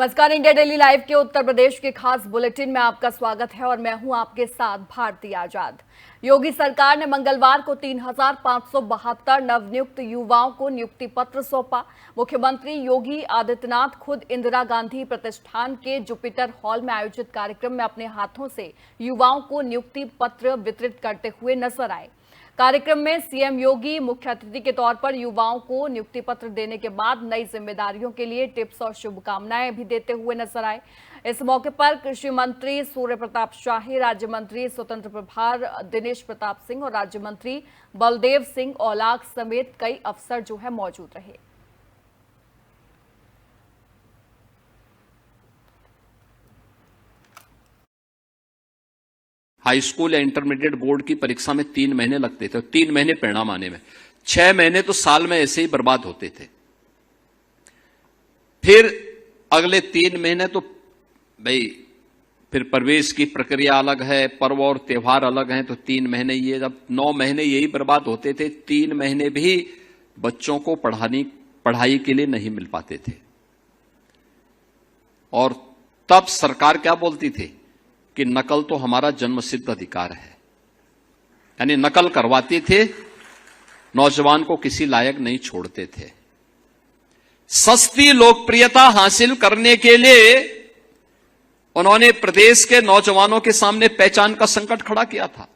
नमस्कार, India daily live के उत्तर प्रदेश के खास बुलेटिन में आपका स्वागत है और मैं हूं आपके साथ भारती आजाद। योगी सरकार ने मंगलवार को 3,572 नवनियुक्त युवाओं को नियुक्ति पत्र सौंपा। मुख्यमंत्री योगी आदित्यनाथ खुद इंदिरा गांधी प्रतिष्ठान के जुपिटर हॉल में आयोजित कार्यक्रम में अपने हाथों से युवाओं को नियुक्ति पत्र वितरित करते हुए नजर आए। कार्यक्रम में सीएम योगी मुख्य अतिथि के तौर पर युवाओं को नियुक्ति पत्र देने के बाद नई जिम्मेदारियों के लिए टिप्स और शुभकामनाएं भी देते हुए नजर आए। इस मौके पर कृषि मंत्री सूर्य प्रताप शाही, राज्य मंत्री स्वतंत्र प्रभार दिनेश प्रताप सिंह और राज्य मंत्री बलदेव सिंह औलाख समेत कई अफसर जो है मौजूद रहे। हाई स्कूल या इंटरमीडिएट बोर्ड की परीक्षा में 3 महीने लगते थे और 3 महीने परिणाम आने में, 6 महीने तो साल में ऐसे ही बर्बाद होते थे। फिर अगले 3 महीने तो भाई फिर प्रवेश की प्रक्रिया अलग है, पर्व और त्योहार अलग हैं, तो 3 महीने ये, जब 9 महीने यही बर्बाद होते थे, 3 महीने भी बच्चों को पढ़ाई के लिए नहीं मिल पाते थे। और तब सरकार क्या बोलती थी कि नकल तो हमारा जन्मसिद्ध अधिकार है, यानी नकल करवाते थे, नौजवान को किसी लायक नहीं छोड़ते थे। सस्ती लोकप्रियता हासिल करने के लिए उन्होंने प्रदेश के नौजवानों के सामने पहचान का संकट खड़ा किया था।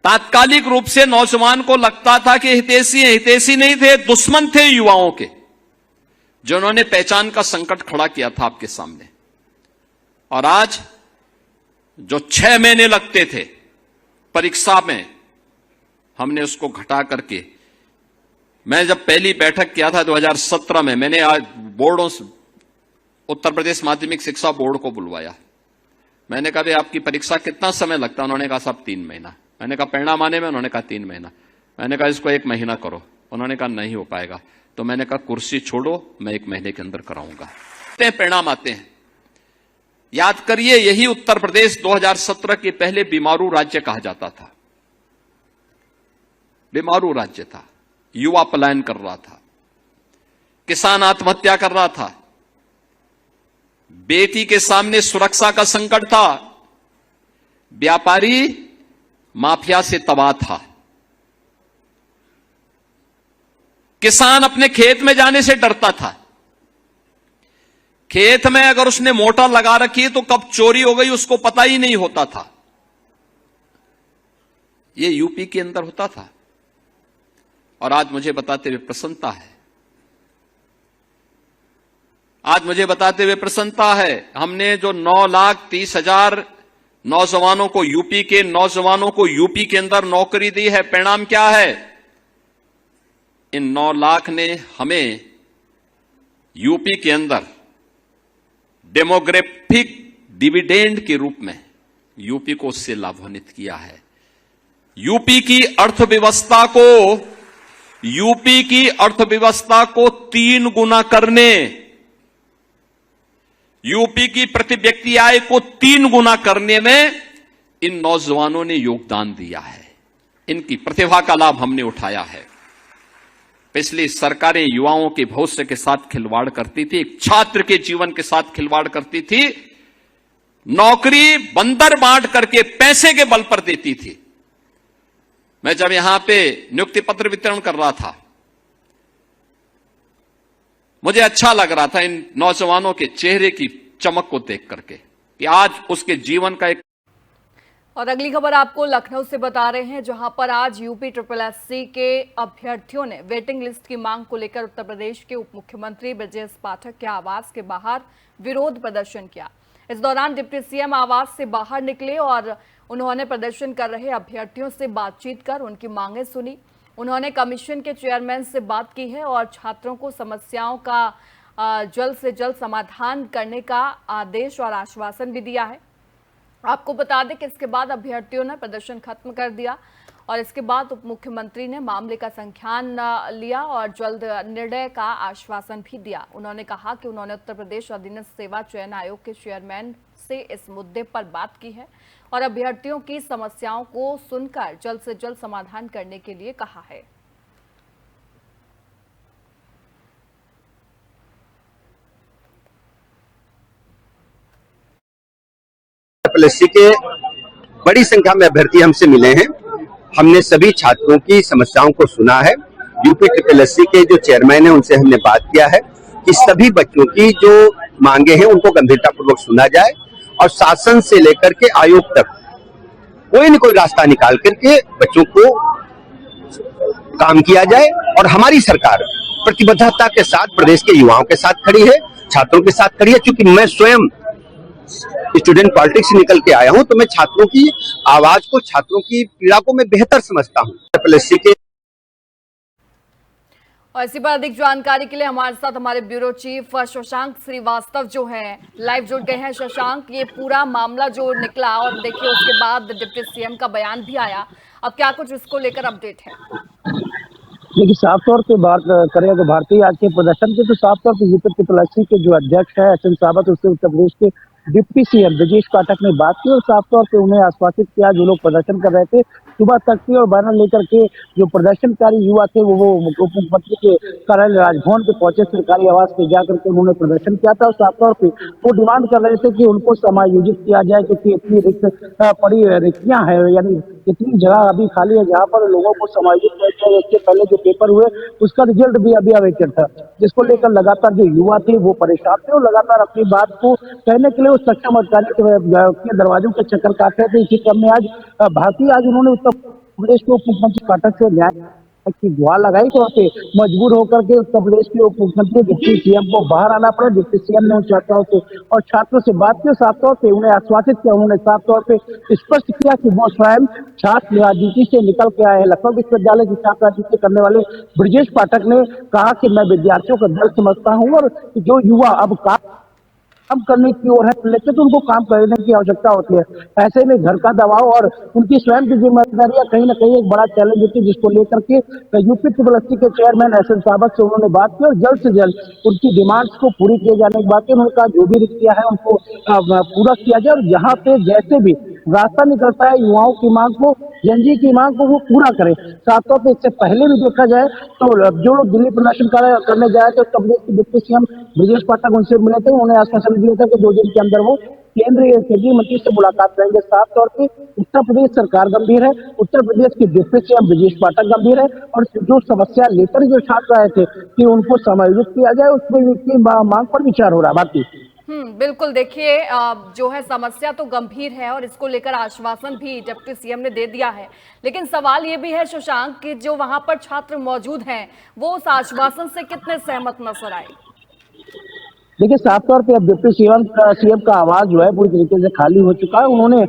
तात्कालिक रूप से नौजवान को लगता था कि हितैषी नहीं थे, दुश्मन थे युवाओं के, जो उन्होंने पहचान का संकट खड़ा किया था आपके सामने। और आज जो 6 महीने लगते थे परीक्षा में, हमने उसको घटा करके, मैं जब पहली बैठक किया था 2017 में, मैंने आज बोर्डों, उत्तर प्रदेश माध्यमिक शिक्षा बोर्ड को बुलवाया। मैंने कहा भाई आपकी परीक्षा कितना समय लगता है? उन्होंने कहा साहब 3 महीना। मैंने कहा परिणाम आने में? उन्होंने कहा 3 महीना। मैंने कहा इसको 1 महीना करो। उन्होंने कहा नहीं हो पाएगा। तो मैंने कहा कुर्सी छोड़ो, मैं 1 महीने के अंदर कराऊंगा। परिणाम आते हैं। याद करिए, यही उत्तर प्रदेश 2017 के पहले बीमारू राज्य कहा जाता था। बीमारू राज्य था, युवा पलायन कर रहा था, किसान आत्महत्या कर रहा था, बेटी के सामने सुरक्षा का संकट था, व्यापारी माफिया से तबाह था, किसान अपने खेत में जाने से डरता था। खेत में अगर उसने मोटर लगा रखी है तो कब चोरी हो गई उसको पता ही नहीं होता था। यह यूपी के अंदर होता था। और आज मुझे बताते हुए प्रसन्नता है, आज मुझे बताते हुए प्रसन्नता है, हमने जो 9,30,000 नौजवानों को, यूपी के नौजवानों को यूपी के अंदर नौकरी दी है। परिणाम क्या है? इन 9 लाख ने हमें यूपी के अंदर डेमोग्राफिक डिविडेंड के रूप में यूपी को उससे लाभान्वित किया है। यूपी की अर्थव्यवस्था को 3 गुना करने, यूपी की प्रति व्यक्ति आय को 3 गुना करने में इन नौजवानों ने योगदान दिया है। इनकी प्रतिभा का लाभ हमने उठाया है। पिछली सरकारें युवाओं के भविष्य के साथ खिलवाड़ करती थी, एक छात्र के जीवन के साथ खिलवाड़ करती थी, नौकरी बंदर बांट करके पैसे के बल पर देती थी। मैं जब यहां पे नियुक्ति पत्र वितरण कर रहा था, मुझे अच्छा लग रहा था इन नौजवानों के चेहरे की चमक को देख करके कि आज उसके जीवन का एक। और अगली खबर आपको लखनऊ से बता रहे हैं, जहां पर आज यूपी SSSC के अभ्यर्थियों ने वेटिंग लिस्ट की मांग को लेकर उत्तर प्रदेश के उप मुख्यमंत्री ब्रजेश पाठक के आवास के बाहर विरोध प्रदर्शन किया। इस दौरान डिप्टी सीएम आवास से बाहर निकले और उन्होंने प्रदर्शन कर रहे अभ्यर्थियों से बातचीत कर उनकी मांगें सुनी। उन्होंने कमीशन के चेयरमैन से बात की है और छात्रों को समस्याओं का जल्द से जल्द समाधान करने का आदेश और आश्वासन भी दिया है। आपको बता दें कि इसके बाद अभ्यर्थियों ने प्रदर्शन खत्म कर दिया और इसके बाद उप मुख्यमंत्री ने मामले का संज्ञान लिया और जल्द निर्णय का आश्वासन भी दिया। उन्होंने कहा कि उन्होंने उत्तर प्रदेश अधीनस्थ सेवा चयन आयोग के चेयरमैन से इस मुद्दे पर बात की है और अभ्यर्थियों की समस्याओं को सुनकर जल्द से जल्द समाधान करने के लिए कहा है। ट्रिपल के बड़ी संख्या में अभ्यर्थी हमसे मिले हैं। हमने सभी छात्रों की समस्याओं को सुना है। यूपी ट्रिपल के जो चेयरमैन है उनसे हमने बात किया है कि सभी बच्चों की जो मांगे हैं उनको गंभीरतापूर्वक सुना जाए और शासन से लेकर के आयोग तक कोई न कोई रास्ता निकाल करके बच्चों को काम किया जाए। और हमारी सरकार प्रतिबद्धता के साथ प्रदेश के युवाओं के साथ खड़ी है, छात्रों के साथ खड़ी है। क्योंकि मैं स्वयं स्टूडेंट पॉलिटिक्स से निकल के आया हूं, तो मैं छात्रों की आवाज को, छात्रों की पीड़ा को मैं बेहतर समझता हूं। ट्रिपल के और इसी पर अधिक जानकारी के लिए हमारे साथ हमारे ब्यूरो चीफ शशांक श्रीवास्तव जो है लाइव जुड़ गए हैं। शशांक, ये पूरा मामला जो निकला और देखिए उसके बाद डिप्टी सीएम का बयान भी आया, अब क्या कुछ इसको लेकर अपडेट है? देखिए, साफ तौर पे बात करें अगर भारतीय आज के प्रदर्शन की, तो साफ तौर पे यूपी ट्रिपल के जो अध्यक्ष है एस एन सावत, उससे उत्तर प्रदेश के डिप्टी सीएम ब्रजेश पाठक ने बात की और साफ तौर पे उन्हें आश्वासित किया। जो लोग प्रदर्शन कर रहे थे सुबह तक के और बैनर लेकर के जो प्रदर्शनकारी युवा थे वो उप मुख्यमंत्री के कार्यालय राजभवन पे पहुंचे, सरकारी आवास पे जाकर के उन्होंने प्रदर्शन किया था और साफ तौर पे वो डिमांड कर रहे थे कि उनको समायोजित किया जाए, क्योंकि इतनी पड़ी रिक्तियां है, यानी इतनी जगह अभी खाली है जहाँ पर लोगों को समायोजित किया जाए। इससे पहले जो पेपर हुए उसका रिजल्ट भी अभी अवेटेड था, जिसको लेकर लगातार जो युवा थे वो परेशान थे और लगातार अपनी बात को कहने के लिए उस सक्षम अधिकारी के दरवाजों के चक्कर काट रहे थे। इसी क्रम में आज भारतीय आज उन्होंने उत्तर प्रदेश के उप मुख्यमंत्री पाठक से न्याय की गुहार लगाई, तो पे मजबूर होकर के उत्तर प्रदेश के उप मुख्यमंत्री डिप्टी सीएम को बाहर आना पड़ा। डिप्टी सीएम ने उन छात्राओं से और छात्रों से बात की, साफ तौर पे उन्हें आश्वासित किया। उन्होंने साफ तौर पे स्पष्ट किया कि वो स्वयं छात्र राजनीति से निकल के आए हैं। लखनऊ विश्वविद्यालय की छात्र राजनीति करने वाले ब्रजेश पाठक ने कहा कि मैं विद्यार्थियों का दर्द समझता हूँ और जो युवा अब काम करने की ओर है लेकिन तो उनको काम करने की आवश्यकता होती है। ऐसे में घर का दबाव और उनकी स्वयं की जिम्मेदारियां कहीं ना कहीं एक बड़ा चैलेंज होती है, जिसको लेकर के यूपी ट्रिपल के चेयरमैन एस एन सावत से उन्होंने बात की और जल्द से जल्द उनकी डिमांड्स को पूरी किए जाने की बात की। उन्होंने कहा जो भी रिक्तियां है उनको पूरा किया जाए और यहाँ पे जैसे भी रास्ता निकलता है युवाओं की मांग को, जनजी की मांग को वो पूरा करें। साफ तौर पर इससे पहले भी देखा जाए तो जो लोग दिल्ली प्रदर्शन करने जाए थे उत्तर प्रदेश के डिप्टी सीएम ब्रजेश पाठक उनसे मिले थे, उन्होंने आश्वासन दिया था कि 2 दिन के अंदर वो केंद्रीय मंत्री से मुलाकात करेंगे। साफ तौर पे उत्तर प्रदेश सरकार गंभीर है, उत्तर प्रदेश के डिप्टी सीएम ब्रजेश पाठक गंभीर है और जो समस्या लेकर जो छात्र आए थे कि उनको समायोजित किया जाए उसकी मांग पर विचार हो रहा है। बाकी बिल्कुल, देखिए जो है समस्या तो गंभीर है और इसको लेकर आश्वासन भी डिप्टी सीएम ने दे दिया है, लेकिन सवाल ये भी है शशांक कि जो वहां पर छात्र मौजूद हैं वो उस आश्वासन से कितने सहमत नजर आए? देखिए, साफ तौर पे अब डिप्टी सीएम का आवाज जो है पूरी तरीके से खाली हो चुका है। उन्होंने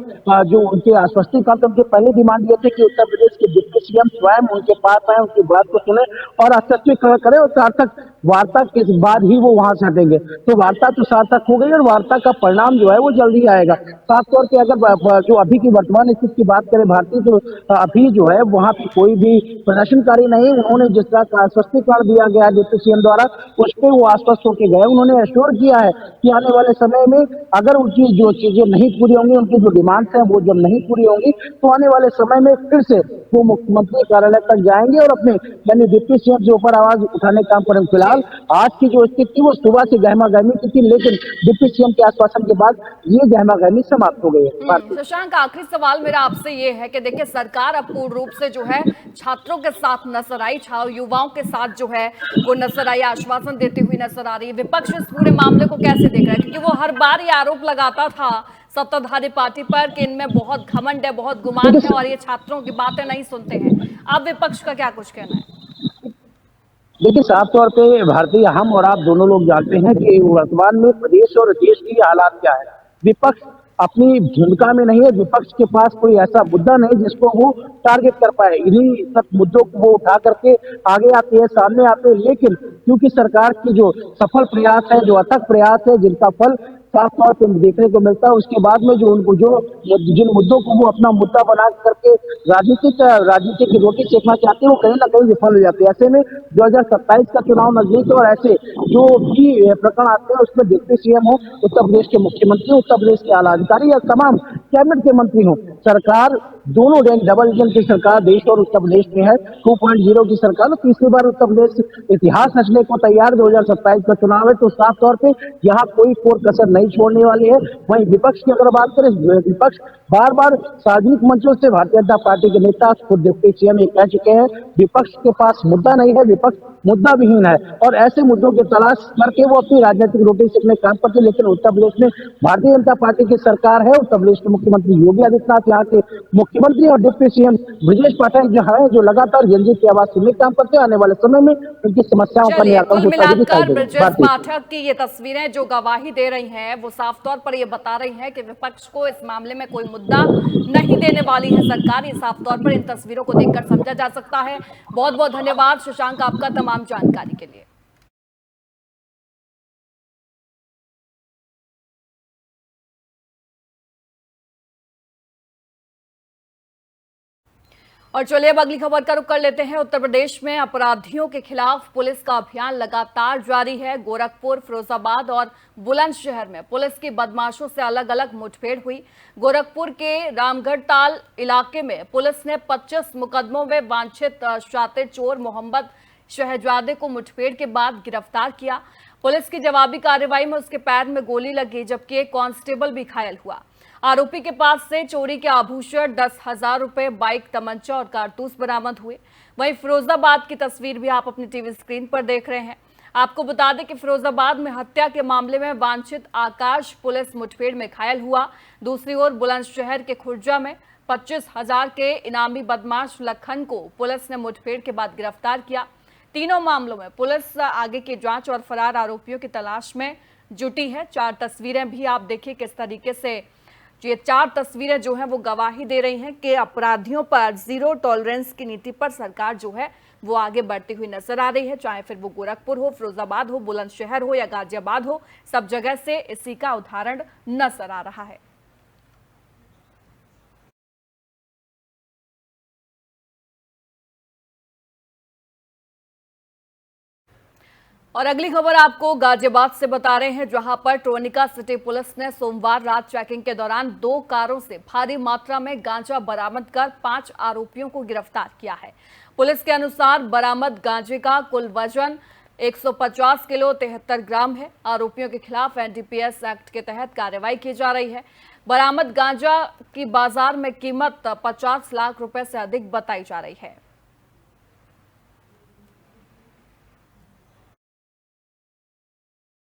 जो उनके आश्वस्तिकरण उनके पहले डिमांड ये थे कि उत्तर प्रदेश के डिप्टी सीएम स्वयं उनके पास आए, उनकी बात को सुने और आश्वस्तिकरण करें और सार्थक वार्ता के बाद ही वो वहां से हटेंगे। तो वार्ता तो सार्थक हो गई और वार्ता का परिणाम जो है वो जल्दी आएगा। साफ तौर पे अगर जो अभी की वर्तमान स्थिति की बात करें भारतीय, तो अभी जो है वहां पे कोई भी प्रदर्शनकारी नहीं। उन्होंने जिस तरह का आश्वस्तिकरण दिया गया डिप्टी सीएम द्वारा उस पर वो आश्वस्त होकर गए। उन्होंने एश्योर किया है कि आने वाले समय में अगर उनकी जो चीजें नहीं पूरी होंगी, उनकी जो डिमांड्स हैं वो जब नहीं पूरी होंगी तो आने वाले समय में फिर से वो मुख्यमंत्री कार्यालय तक जाएंगे और अपने यानी डिप्टी सीएम के ऊपर आवाज उठाने का काम करेंगे। फिलहाल आज की जो स्थिति थी वो सुबह से गहमा गहमी की थी, लेकिन डिप्टी सीएम के आश्वासन के बाद ये गहमा गहमी समाप्त हो गई है। शशांक, आखिरी सवाल मेरा आपसे ये है कि देखिए सरकार अब पूर्ण रूप से जो है छात्रों के साथ नजर आई, युवाओं के साथ जो है वो नजर आई, आश्वासन देती हुई नजर आ रही है। विपक्ष इस पूरे मामले को कैसे देख रहा है? क्योंकि वो हर बार ये आरोप लगाता था सत्ताधारी पार्टी पर कि इनमें बहुत घमंड है, बहुत गुमान है और ये छात्रों की बातें नहीं सुनते हैं। अब विपक्ष का क्या कुछ कहना है? देखिए, साफ तौर पे भारतीय हम और आप दोनों लोग जानते हैं कि वर्तमान में प्रदेश और देश की हालात क्या है। विपक्ष अपनी भूमिका में नहीं है, विपक्ष के पास कोई ऐसा मुद्दा नहीं जिसको वो टारगेट कर पाए। इन्हीं सब मुद्दों को वो उठा करके आगे आते हैं, सामने आते हैं, लेकिन क्योंकि सरकार की जो सफल प्रयास है, जो अथक प्रयास है, जिनका फल साफ तौर पर देखने को मिलता है, उसके बाद में जो उनको जिन मुद्दों को वो अपना मुद्दा बना करके राजनीति की रोटी सेकना चाहते हैं वो कहीं ना कहीं विफल हो जाते हैं। ऐसे में 2027 का चुनाव नजदीक है और ऐसे जो भी प्रकरण आते हैं उसमें डिप्टी सीएम हो, उत्तर प्रदेश के मुख्यमंत्री, उत्तर प्रदेश के आला अधिकारी या तमाम कैबिनेट के मंत्री हो, सरकार दोनों रैंक डबल इंजन की सरकार देश और उत्तर प्रदेश में है। 2.0 की सरकार, तो तीसरी बार उत्तर प्रदेश इतिहास रचने को तैयार। 2027 का चुनाव है, तो साफ तौर पे यहाँ कोई कोर कसर नहीं छोड़ने वाली है। वहीं विपक्ष की अगर बात करें, विपक्ष बार बार सार्वजनिक मंचों से भारतीय जनता पार्टी के नेता खुद डिप्टी सीएम ये कह चुके हैं, विपक्ष के पास मुद्दा नहीं है, विपक्ष मुद्दा विहीन है, और ऐसे मुद्दों की तलाश करके वो अपनी राजनीतिक रोटी सेकने काम करते हैं। लेकिन उत्तर प्रदेश में भारतीय जनता पार्टी की सरकार है। उत्तर प्रदेश के मुख्यमंत्री योगी आदित्यनाथ, यहाँ के मुख्यमंत्री और डिप्टी सीएम ब्रजेश पाठक जो है, जो लगातार जनता की आवाज सुनने का काम करते हैं। आने वाले समय में इनकी समस्याओं का चलिए, निराकरण कुल होता हुआ दिखाई मिलाकर ब्रजेश देगा। पाठक की ये तस्वीरें जो गवाही दे रही हैं, वो साफ तौर पर ये बता रही हैं कि विपक्ष को इस मामले में कोई मुद्दा नहीं देने वाली है सरकार। ये साफ तौर पर इन तस्वीरों को देखकर समझा जा सकता है। बहुत बहुत धन्यवाद शशांक आपका तमाम जानकारी के लिए। और चलिए अब अगली खबर का रुख कर लेते हैं। उत्तर प्रदेश में अपराधियों के खिलाफ पुलिस का अभियान लगातार जारी है। गोरखपुर, फिरोजाबाद और बुलंदशहर में पुलिस की बदमाशों से अलग अलग मुठभेड़ हुई। गोरखपुर के रामगढ़ ताल इलाके में पुलिस ने 25 मुकदमों में वांछित शातिर चोर मोहम्मद शहजादे को मुठभेड़ के बाद गिरफ्तार किया। पुलिस की जवाबी कार्रवाई में उसके पैर में गोली लगी, जबकि एक कांस्टेबल भी घायल हुआ। आरोपी के पास से चोरी के आभूषण, 10,000 रुपए, बाइक, तमंचा और कारतूस बरामद हुए। वहीं फिरोजाबाद की तस्वीर भी आप अपनी टीवी स्क्रीन पर देख रहे हैं। आपको बता दें कि फिरोजाबाद में हत्या के मामले में वांछित आकाश पुलिस मुठभेड़ में घायल हुआ। दूसरी ओर बुलंदशहर के खुर्जा में 25,000 के इनामी बदमाश लखन को पुलिस ने मुठभेड़ के बाद गिरफ्तार किया। तीनों मामलों में पुलिस आगे की जांच और फरार आरोपियों की तलाश में जुटी है। 4 तस्वीरें भी आप देखिए किस तरीके से ये 4 तस्वीरें जो हैं वो गवाही दे रही हैं कि अपराधियों पर जीरो टॉलरेंस की नीति पर सरकार जो है वो आगे बढ़ती हुई नजर आ रही है। चाहे फिर वो गोरखपुर हो, फिरोजाबाद हो, बुलंदशहर हो या गाजियाबाद हो, सब जगह से इसी का उदाहरण नजर आ रहा है। और अगली खबर आपको गाजियाबाद से बता रहे हैं, जहां पर ट्रोनिका सिटी पुलिस ने सोमवार रात चेकिंग के दौरान 2 कारों से भारी मात्रा में गांजा बरामद कर 5 आरोपियों को गिरफ्तार किया है। पुलिस के अनुसार बरामद गांजे का कुल वजन 150 किलो 73 ग्राम है। आरोपियों के खिलाफ एनडीपीएस एक्ट के तहत कार्रवाई की जा रही है। बरामद गांजा की बाजार में कीमत 50 लाख रुपए से अधिक बताई जा रही है।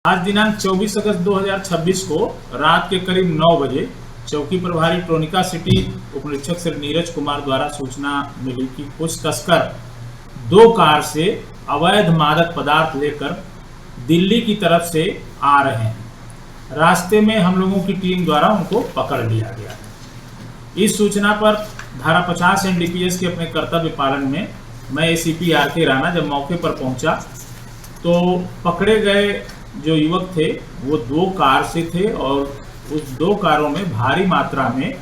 आज दिनांक 24 अगस्त 2026 को रात के करीब 9 बजे चौकी प्रभारी ट्रोनिका सिटी उपनिरीक्षक श्री नीरज कुमार द्वारा सूचना मिली कि कुछ तस्कर 2 कार से अवैध मादक पदार्थ लेकर दिल्ली की तरफ से आ रहे हैं। रास्ते में हम लोगों की टीम द्वारा उनको पकड़ लिया गया। इस सूचना पर धारा 50 एनडीपीएस के अपने कर्तव्य पालन में मैं एसीपी आर.के. राणा जब मौके पर पहुंचा तो पकड़े गए जो युवक थे वो 2 कार से थे और उस 2 कारों में भारी मात्रा में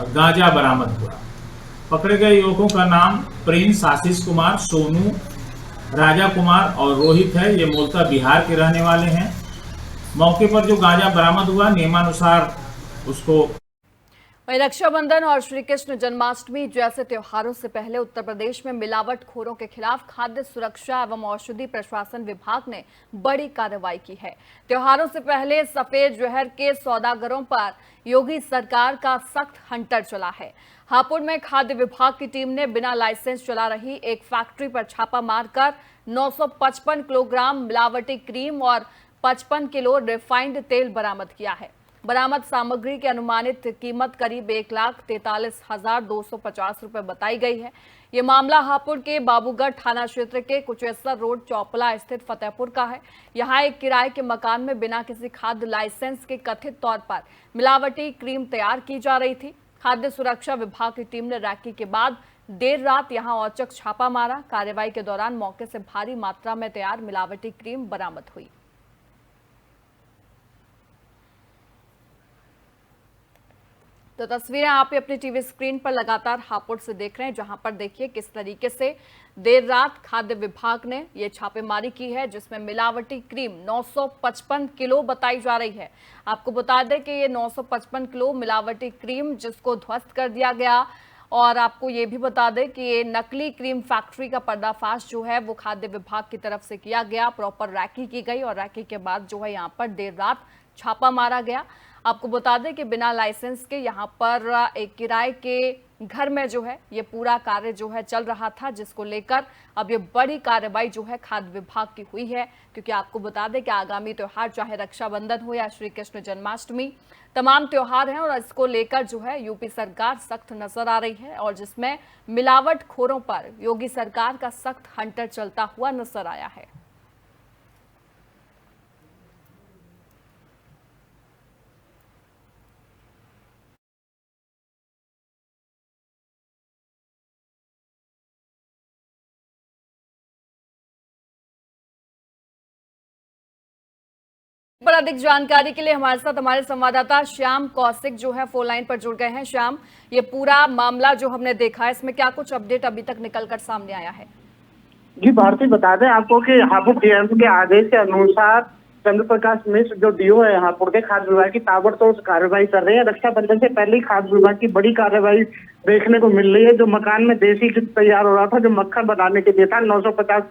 गांजा बरामद हुआ। पकड़े गए युवकों का नाम प्रिंस, आशीष कुमार, सोनू, राजा कुमार और रोहित है। ये मूलतः बिहार के रहने वाले हैं। मौके पर जो गांजा बरामद हुआ नियमानुसार उसको। रक्षाबंधन और श्री कृष्ण जन्माष्टमी जैसे त्योहारों से पहले उत्तर प्रदेश में मिलावटखोरों के खिलाफ खाद्य सुरक्षा एवं औषधि प्रशासन विभाग ने बड़ी कार्रवाई की है। त्योहारों से पहले सफेद जहर के सौदागरों पर योगी सरकार का सख्त हंटर चला है। हापुड़ में खाद्य विभाग की टीम ने बिना लाइसेंस चला रही एक फैक्ट्री पर छापा मारकर 955 किलोग्राम मिलावटी क्रीम और 55 किलो रिफाइंड तेल बरामद किया है। बरामद सामग्री की अनुमानित कीमत करीब 1,43,250 रुपए बताई गई है। ये मामला हापुड़ के बाबूगढ़ थाना क्षेत्र के कुचेसर रोड चौपला स्थित फतेहपुर का है। यहाँ एक किराए के मकान में बिना किसी खाद्य लाइसेंस के कथित तौर पर मिलावटी क्रीम तैयार की जा रही थी। खाद्य सुरक्षा विभाग की टीम ने रैकी के बाद देर रात यहां औचक छापा मारा। कार्रवाई के दौरान मौके से भारी मात्रा में तैयार मिलावटी क्रीम बरामद हुई। तो तस्वीरें आप अपनी टीवी स्क्रीन पर लगातार हापुड़ से देख रहे हैं, जहां पर देखिए किस तरीके से देर रात खाद्य विभाग ने ये छापेमारी की है, जिसमें मिलावटी क्रीम 955 किलो बताई जा रही है। आपको बता दें कि ये 955 किलो मिलावटी क्रीम जिसको ध्वस्त कर दिया गया। और आपको ये भी बता दें कि ये नकली क्रीम फैक्ट्री का पर्दाफाश जो है वो खाद्य विभाग की तरफ से किया गया। प्रॉपर रैकी की गई और रैकी के बाद जो है यहाँ पर देर रात छापा मारा गया। आपको बता दें कि बिना लाइसेंस के यहाँ पर एक किराए के घर में जो है ये पूरा कार्य जो है चल रहा था, जिसको लेकर अब ये बड़ी कार्रवाई जो है खाद्य विभाग की हुई है। क्योंकि आपको बता दें कि आगामी त्योहार चाहे रक्षाबंधन हो या श्री कृष्ण जन्माष्टमी, तमाम त्योहार हैं और इसको लेकर जो है यूपी सरकार सख्त नजर आ रही है और जिसमें मिलावट खोरों पर योगी सरकार का सख्त हंटर चलता हुआ नजर आया है। पर अधिक जानकारी के लिए हमारे साथ हमारे संवाददाता श्याम कौशिक जो है फोन लाइन पर जुड़ गए हैं। श्याम, ये पूरा मामला जो हमने देखा है इसमें क्या कुछ अपडेट अभी तक निकलकर सामने आया है? जी भारती, बता दें आपको कि हापुड़ डीएम के आदेश के अनुसार चंद्र प्रकाश मिश्र जो डीओ है हापुड़ के, खाद्य विभाग की ताबड़तोड़ कार्रवाई कर रहे हैं। रक्षाबंधन से पहले ही खाद्य विभाग की बड़ी कार्रवाई देखने को मिल रही है। जो मकान में देसी घी तैयार हो रहा था, जो मक्खन बनाने के लिए था, 950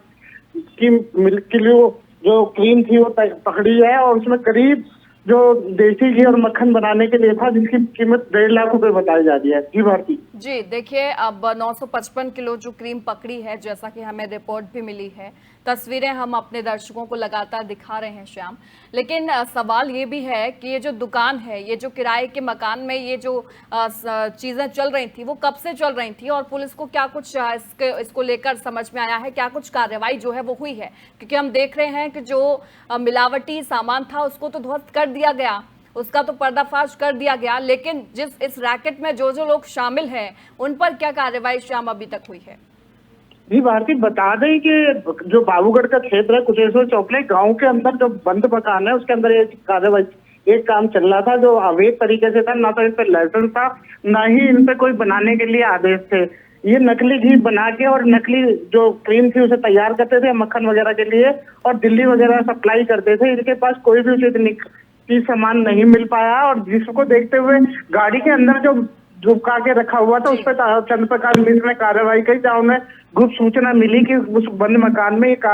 किलो जो क्रीम थी वो पकड़ी है और उसमें करीब जो देसी घी और मक्खन बनाने के लिए था, जिसकी कीमत 1.5 लाख रुपए बताई जा रही है। जी भारती जी, देखिए अब 955 किलो जो क्रीम पकड़ी है, जैसा कि हमें रिपोर्ट भी मिली है, तस्वीरें हम अपने दर्शकों को लगातार दिखा रहे हैं श्याम। लेकिन सवाल ये भी है कि ये जो दुकान है, ये जो किराए के मकान में ये जो चीजें चल रही थी वो कब से चल रही थी और पुलिस को क्या कुछ इसको लेकर समझ में आया है, क्या कुछ कार्रवाई जो है वो हुई है? क्योंकि हम देख रहे हैं कि जो मिलावटी सामान था उसको तो ध्वस्त कर दिया गया, उसका तो पर्दाफाश कर दिया गया, लेकिन जिस इस रैकेट में जो लोग शामिल हैं उन पर क्या कार्रवाई श्याम अभी तक हुई है? जी भारती, बता दें कि जो बाबूगढ़ का क्षेत्र है, कुशेश्वर चौपले गांव के अंदर जो बंद मकान है उसके अंदर एक कार्रवाई, एक काम चल रहा था जो अवैध तरीके से था। ना तो इन पे लाइसेंस था, ना ही इन पे कोई बनाने के लिए आदेश थे। ये नकली घी बना के और नकली जो क्रीम थी उसे तैयार करते थे मक्खन वगैरह के लिए और दिल्ली वगैरह सप्लाई करते थे। इनके पास कोई भी उचित चीज सामान नहीं मिल पाया और जिसको देखते हुए गाड़ी के अंदर जो झुका के रखा हुआ था उस पर चंद्र प्रकाश मिश्र ने कार्रवाई की, जहाँ उन्हें गुप्त सूचना मिली कि उस बंद मकान में एक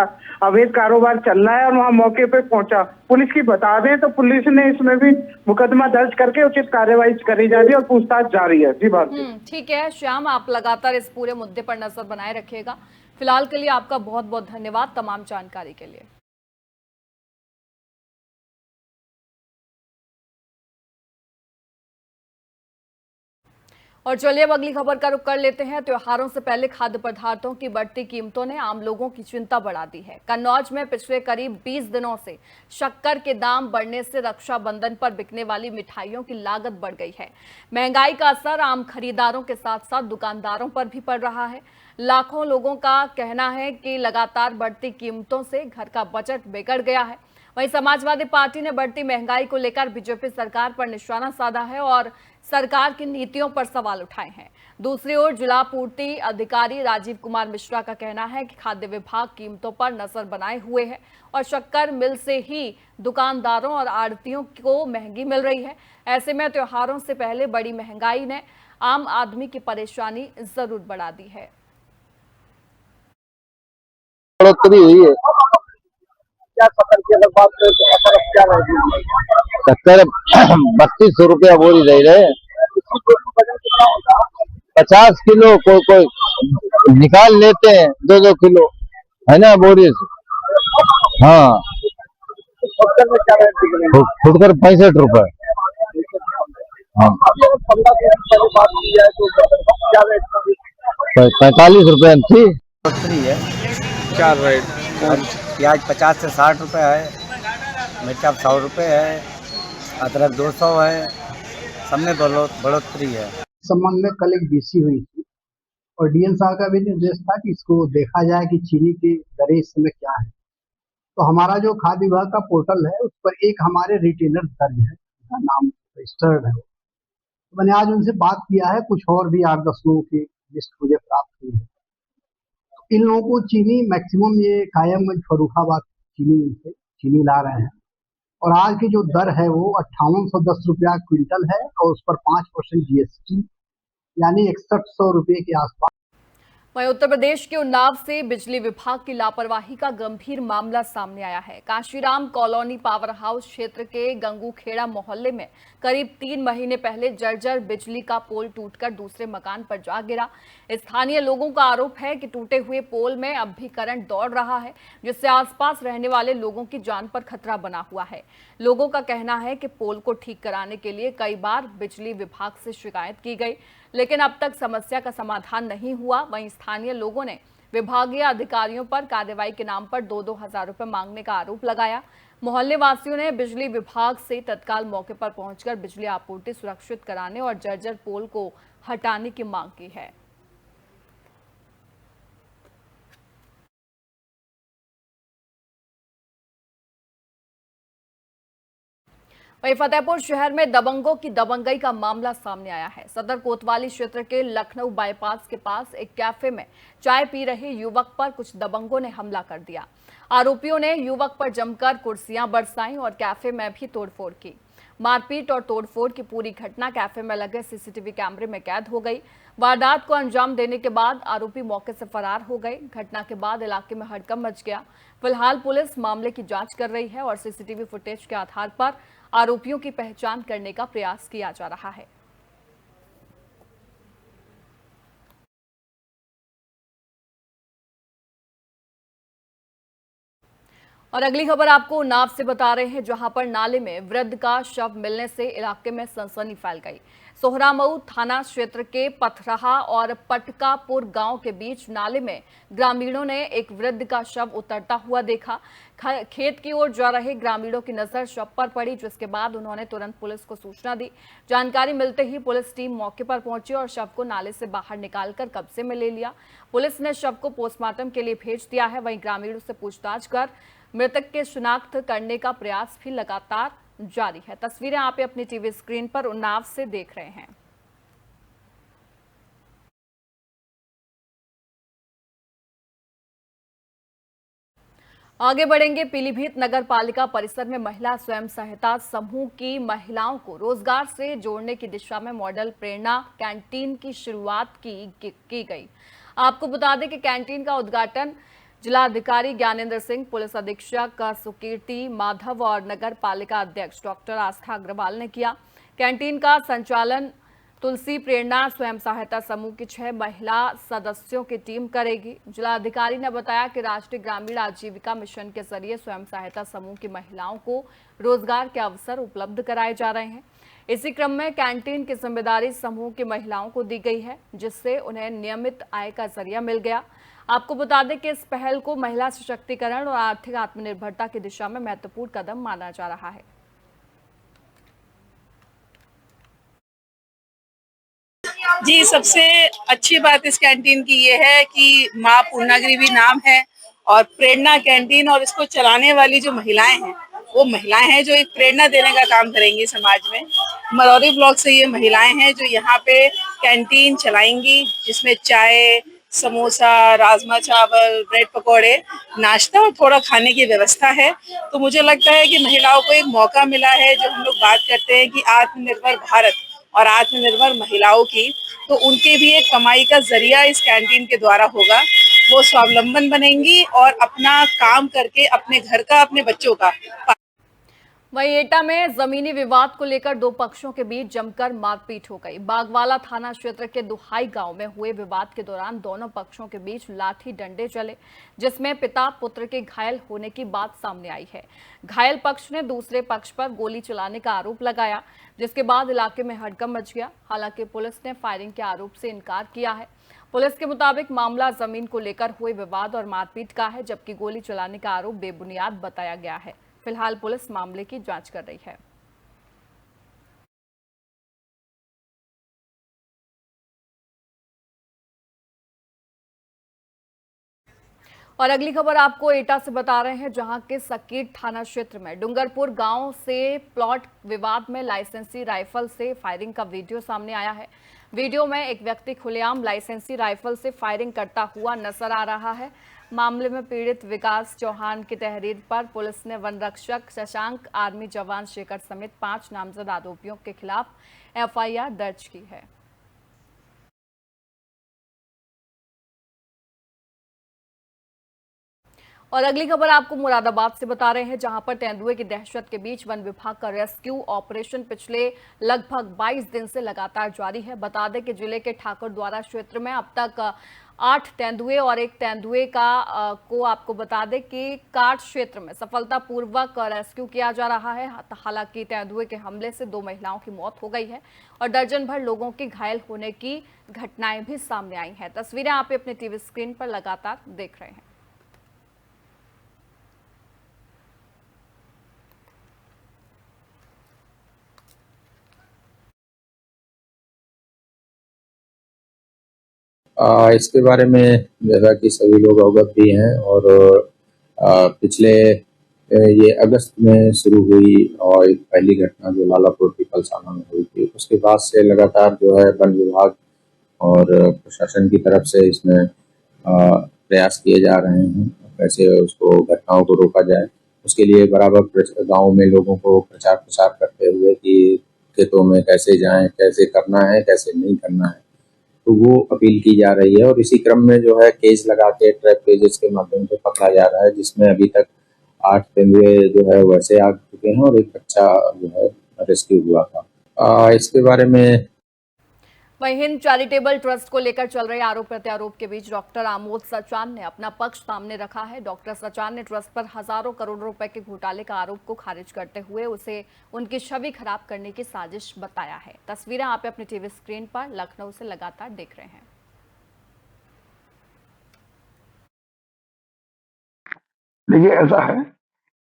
अवैध कारोबार चल रहा है और वहाँ मौके पे पहुंचा। पुलिस की बता दें तो पुलिस ने इसमें भी मुकदमा दर्ज करके उचित कार्रवाई करी जा रही है और पूछताछ जारी है। जी बात ठीक है श्याम, आप लगातार इस पूरे मुद्दे पर नजर बनाए रखिएगा। फिलहाल के लिए आपका बहुत बहुत धन्यवाद तमाम जानकारी के लिए। और चलिए अब अगली खबर का रुख कर लेते हैं। त्योहारों से पहले खाद्य पदार्थों की बढ़ती कीमतों ने आम लोगों की चिंता बढ़ा दी है। कन्नौज में पिछले करीब 20 दिनों से शक्कर के दाम बढ़ने से रक्षाबंधन पर बिकने वाली मिठाइयों की लागत बढ़ गई है। महंगाई का असर आम खरीदारों के साथ साथ दुकानदारों पर भी पड़ रहा है। लाखों लोगों का कहना है कि लगातार बढ़ती कीमतों से घर का बजट बिगड़ गया है। वहीं समाजवादी पार्टी ने बढ़ती महंगाई को लेकर बीजेपी सरकार पर निशाना साधा है और सरकार की नीतियों पर सवाल उठाए हैं। दूसरी ओर जिला पूर्ति अधिकारी राजीव कुमार मिश्रा का कहना है कि खाद्य विभाग कीमतों पर नजर बनाए हुए है और शक्कर मिल से ही दुकानदारों और आड़तियों को महंगी मिल रही है। ऐसे में त्योहारों से पहले बड़ी महंगाई ने आम आदमी की परेशानी जरूर बढ़ा दी है। बढ़ोतरी हुई है। क्या शक्कर की अलग बात है तो शक्कर क्या रहेगी? शक्कर 3200 रुपया बोरी रही है। 50 किलो कोई निकाल लेते हैं, 2-2 किलो है ना बोरी से। हाँ, फुटकर 65 रुपए। हाँ, 45 रुपए थी। क्या रेट? प्याज 50 से 60 रुपए है, मिर्चा 100 रुपए है, अदरक 200 है, सब में बढ़ोतरी है। संबंध में कल एक बीसी हुई थी और डीएम साहब का भी निर्देश था कि इसको देखा जाए कि चीनी की दरें इस समय क्या है। तो हमारा जो खाद्य विभाग का पोर्टल है उस पर एक हमारे रिटेलर दर्ज है, उसका नाम रजिस्टर्ड है। मैंने आज उनसे बात किया है, कुछ और भी 8-10 लोगों की लिस्ट मुझे प्राप्त हुई है। इन लोगों को चीनी मैक्सिमम ये कायमगंज फर्रुखाबाद चीनी मिल से चीनी ला रहे हैं और आज की जो दर है वो 5810 रुपया क्विंटल है और उस पर 5% जीएसटी यानी 6100 रुपये के आसपास। वहीं उत्तर प्रदेश के उन्नाव से बिजली विभाग की लापरवाही का गंभीर मामला सामने आया है। काशीराम कॉलोनी पावर हाउस क्षेत्र के गंगूखेड़ा मोहल्ले में करीब 3 महीने पहले जर्जर बिजली का पोल टूटकर दूसरे मकान पर जा गिरा। स्थानीय लोगों का आरोप है कि टूटे हुए पोल में अब भी करंट दौड़ रहा है, जिससे आसपास रहने वाले लोगों की जान पर खतरा बना हुआ है। लोगों का कहना है कि पोल को ठीक कराने के लिए कई बार बिजली विभाग से शिकायत की गई, लेकिन अब तक समस्या का समाधान नहीं हुआ। वहीं स्थानीय लोगों ने विभागीय अधिकारियों पर कार्रवाई के नाम पर 2-2 हजार रुपए मांगने का आरोप लगाया। मोहल्ले वासियों ने बिजली विभाग से तत्काल मौके पर पहुंचकर बिजली आपूर्ति सुरक्षित कराने और जर्जर पोल को हटाने की मांग की है। वहीं फतेहपुर शहर में दबंगों की दबंगई का मामला सामने आया है। सदर कोतवाली क्षेत्र के लखनऊ बाईपास के पास एक कैफे में चाय पी रहे युवक पर कुछ दबंगों ने हमला कर दिया। आरोपियों ने युवक पर जमकर कुर्सियां बरसाईं और कैफे में भी तोड़फोड़ की। मारपीट और तोड़फोड़ की पूरी घटना कैफे में लगे सीसीटीवी कैमरे में कैद हो गई। वारदात को अंजाम देने के बाद आरोपी मौके से फरार हो गए। घटना के बाद इलाके में हड़कंप मच गया। फिलहाल पुलिस मामले की जांच कर रही है और सीसीटीवी फुटेज के आधार पर आरोपियों की पहचान करने का प्रयास किया जा रहा है। और अगली खबर आपको उन्नाव से बता रहे हैं, जहां पर नाले में वृद्ध का शव मिलने से इलाके में सनसनी फैल गई। सोहरामऊ थाना क्षेत्र के पथरहा और पटकापुर गांव के बीच नाले में ग्रामीणों ने एक वृद्ध का शव उतरता हुआ देखा। खेत की ओर जा रहे ग्रामीणों की नजर शव पर पड़ी, जिसके बाद उन्होंने तुरंत पुलिस को सूचना दी। जानकारी मिलते ही पुलिस टीम मौके पर पहुंची और शव को नाले से बाहर निकालकर कब्जे में ले लिया। पुलिस ने शव को पोस्टमार्टम के लिए भेज दिया है। वहीं ग्रामीणों से पूछताछ कर मृतक के शिनाख्त करने का प्रयास भी लगातार जारी है। तस्वीरें आप अपनी टीवी स्क्रीन पर उन्नाव से देख रहे हैं। आगे बढ़ेंगे। पीलीभीत नगर पालिका परिसर में महिला स्वयं सहायता समूह की महिलाओं को रोजगार से जोड़ने की दिशा में मॉडल प्रेरणा कैंटीन की शुरुआत की गई। आपको बता दें कि कैंटीन का उद्घाटन जिलाधिकारी ज्ञानेंद्र सिंह, पुलिस अधीक्षक सुकीर्ति माधव और नगर पालिका अध्यक्ष डॉक्टर आस्था अग्रवाल ने किया। कैंटीन का संचालन तुलसी प्रेरणा स्वयं सहायता समूह की 6 महिला सदस्यों की टीम करेगी। जिलाधिकारी ने बताया कि राष्ट्रीय ग्रामीण आजीविका मिशन के जरिए स्वयं सहायता समूह की महिलाओं को रोजगार के अवसर उपलब्ध कराए जा रहे हैं। इसी क्रम में कैंटीन की जिम्मेदारी समूह की महिलाओं को दी गई है, जिससे उन्हें नियमित आय का जरिया मिल गया। आपको बता दें कि इस पहल को महिला सशक्तिकरण और आर्थिक आत्मनिर्भरता की दिशा में महत्वपूर्ण कदम माना जा रहा है। जी, सबसे अच्छी बात इस कैंटीन की ये है कि माँ पूर्णागिरी भी नाम है और प्रेरणा कैंटीन, और इसको चलाने वाली जो महिलाएं हैं वो महिलाएं हैं जो एक प्रेरणा देने का काम करेंगी समाज में। मरौरी ब्लॉक से ये महिलाएं हैं जो यहाँ पे कैंटीन चलाएंगी, जिसमें चाय, समोसा, राजमा चावल, ब्रेड पकौड़े, नाश्ता और थोड़ा खाने की व्यवस्था है। तो मुझे लगता है कि महिलाओं को एक मौका मिला है। जो हम लोग बात करते हैं कि आत्मनिर्भर भारत और आत्मनिर्भर महिलाओं की, तो उनके भी एक कमाई का जरिया इस कैंटीन के द्वारा होगा। वो स्वावलंबन बनेंगी और अपना काम करके अपने घर का, अपने बच्चों का। वहीं एटा में जमीनी विवाद को लेकर 2 पक्षों के बीच जमकर मारपीट हो गई। बागवाला थाना क्षेत्र के दुहाई गांव में हुए विवाद के दौरान दोनों पक्षों के बीच लाठी डंडे चले, जिसमें पिता पुत्र के घायल होने की बात सामने आई है। घायल पक्ष ने दूसरे पक्ष पर गोली चलाने का आरोप लगाया, जिसके बाद इलाके में हड़कंप मच गया। हालांकि पुलिस ने फायरिंग के आरोप से इनकार किया है। पुलिस के मुताबिक मामला जमीन को लेकर हुए विवाद और मारपीट का है, जबकि गोली चलाने का आरोप बेबुनियाद बताया गया है। फिलहाल पुलिस मामले की जांच कर रही है। और अगली खबर आपको एटा से बता रहे हैं, जहां के सकीट थाना क्षेत्र में डूंगरपुर गांव से प्लॉट विवाद में लाइसेंसी राइफल से फायरिंग का वीडियो सामने आया है। वीडियो में एक व्यक्ति खुलेआम लाइसेंसी राइफल से फायरिंग करता हुआ नजर आ रहा है। मामले में पीड़ित विकास चौहान की तहरीर पर पुलिस ने वन रक्षक शशांक, आर्मी जवान शेखर समेत 5 नामजद आरोपियों के खिलाफ एफआईआर दर्ज की है। और अगली खबर आपको मुरादाबाद से बता रहे हैं, जहां पर तेंदुए की दहशत के बीच वन विभाग का रेस्क्यू ऑपरेशन पिछले लगभग 22 दिन से लगातार जारी है। बता दें कि जिले के ठाकुरद्वारा क्षेत्र में अब तक 8 तेंदुए और एक तेंदुए को आपको बता दें कि काट क्षेत्र में सफलतापूर्वक रेस्क्यू किया जा रहा है। हालांकि तेंदुए के हमले से 2 महिलाओं की मौत हो गई है और दर्जन भर लोगों के घायल होने की घटनाएं भी सामने आई हैं। तस्वीरें आप अपने टीवी स्क्रीन पर लगातार देख रहे हैं। इसके बारे में जैसा कि सभी लोग अवगत भी हैं और पिछले ये अगस्त में शुरू हुई और एक पहली घटना जो लालापुर की पलसाना में हुई थी, उसके बाद से लगातार जो है वन विभाग और प्रशासन की तरफ से इसमें प्रयास किए जा रहे हैं कैसे उसको घटनाओं को रोका जाए। उसके लिए बराबर गाँव में लोगों को प्रचार प्रसार करते हुए कि खेतों में कैसे जाएं, कैसे करना है, कैसे नहीं करना है, तो वो अपील की जा रही है। और इसी क्रम में जो है केस लगा के ट्रैप केजेस के माध्यम से पकड़ा जा रहा है, जिसमें अभी तक 8 तेंदुए जो है वैसे आ चुके हैं और एक बच्चा जो है रेस्क्यू हुआ था। इसके बारे में वहीं हिंद चैरिटेबल ट्रस्ट को लेकर चल रहे आरोप प्रत्यारोप के बीच डॉक्टर आमोद सचान ने अपना पक्ष सामने रखा है। डॉक्टर सचान ने ट्रस्ट पर हजारों करोड़ रुपए के घोटाले का आरोप को खारिज करते हुए उसे उनकी छवि खराब करने की साजिश बताया है। तस्वीरें आप अपने टीवी स्क्रीन पर लखनऊ से लगातार देख रहे हैं। देखिए, ऐसा है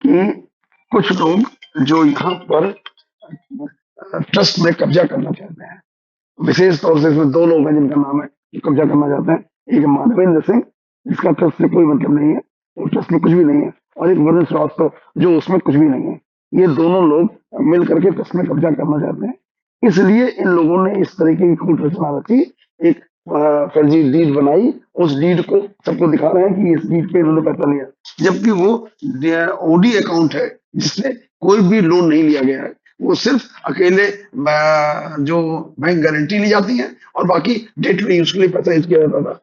कि कुछ लोग जो यहाँ पर ट्रस्ट में कब्जा करना चाहते हैं, विशेष तौर से इसमें 2 लोग हैं जिनका नाम है जो कब्जा करना चाहते हैं। एक माधवेंद्र सिंह, जिसका ट्रस्ट से कोई मतलब नहीं है, वो ट्रस्ट में कुछ भी नहीं है, और एक वरुण श्रीवास्तव जो उसमें कुछ भी नहीं है। ये दोनों लोग मिल करके ट्रस्ट में कब्जा करना चाहते हैं। इसलिए इन लोगों ने इस तरीके की कूट रचना रची, एक फर्जी डीड बनाई, उस डीड को सबको दिखा रहे हैं कि इस डीड पे इन्होंने पैसा लिया, जबकि वो ओडी अकाउंट है जिससे कोई भी लोन नहीं लिया गया है। वो सिर्फ अकेले जो बैंक गारंटी ली जाती है और बाकी डे टू डे यूज के लिए पैसा यूज किया जाता था,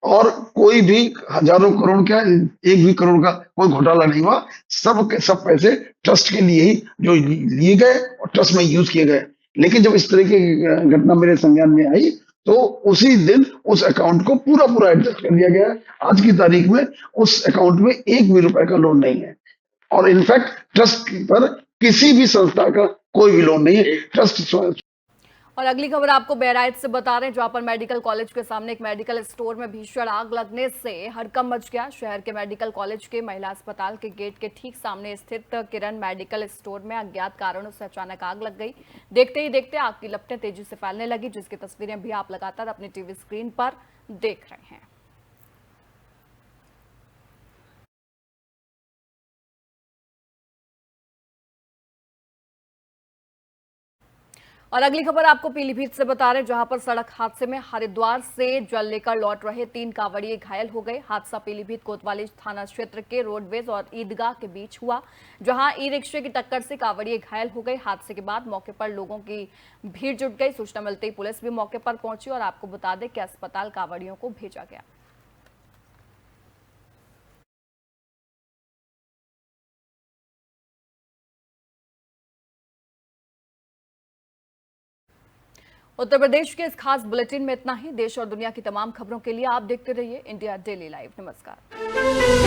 और कोई भी हजारों करोड़ का, 1 भी करोड़ का कोई घोटाला नहीं हुआ। सब के सब पैसे ट्रस्ट के लिए ही जो लिए गए और ट्रस्ट में यूज किए गए। लेकिन जब इस तरह की घटना मेरे संज्ञान में आई तो उसी दिन उस अकाउंट को पूरा एडजस्ट कर दिया गया। आज की तारीख में उस अकाउंट में 1 भी रुपए का लोन नहीं है, और इनफैक्ट ट्रस्ट पर किसी भी संस्था का कोई भी लोन नहीं है। ट्रस्ट। और अगली खबर आपको बहराइच से बता रहे हैं, जहां पर मेडिकल कॉलेज के सामने एक मेडिकल स्टोर में भीषण आग लगने से हड़कंप मच गया। शहर के मेडिकल कॉलेज के महिला अस्पताल के गेट के ठीक सामने स्थित किरण मेडिकल स्टोर में अज्ञात कारणों से अचानक आग लग गई। देखते ही देखते आग की लपटें तेजी से फैलने लगी, जिसकी तस्वीरें भी आप लगातार अपने टीवी स्क्रीन पर देख रहे हैं। और अगली खबर आपको पीलीभीत से बता रहे हैं, जहां पर सड़क हादसे में हरिद्वार से जल लेकर लौट रहे 3 कांवड़िए घायल हो गए। हादसा पीलीभीत कोतवाली थाना क्षेत्र के रोडवेज और ईदगाह के बीच हुआ, जहां ई रिक्शे की टक्कर से कांवड़िए घायल हो गए। हादसे के बाद मौके पर लोगों की भीड़ जुट गई। सूचना मिलते ही पुलिस भी मौके पर पहुंची और आपको बता दें कि अस्पताल कांवड़ियों को भेजा गया। उत्तर प्रदेश के इस खास बुलेटिन में इतना ही। देश और दुनिया की तमाम खबरों के लिए आप देखते रहिए इंडिया डेली लाइव। नमस्कार।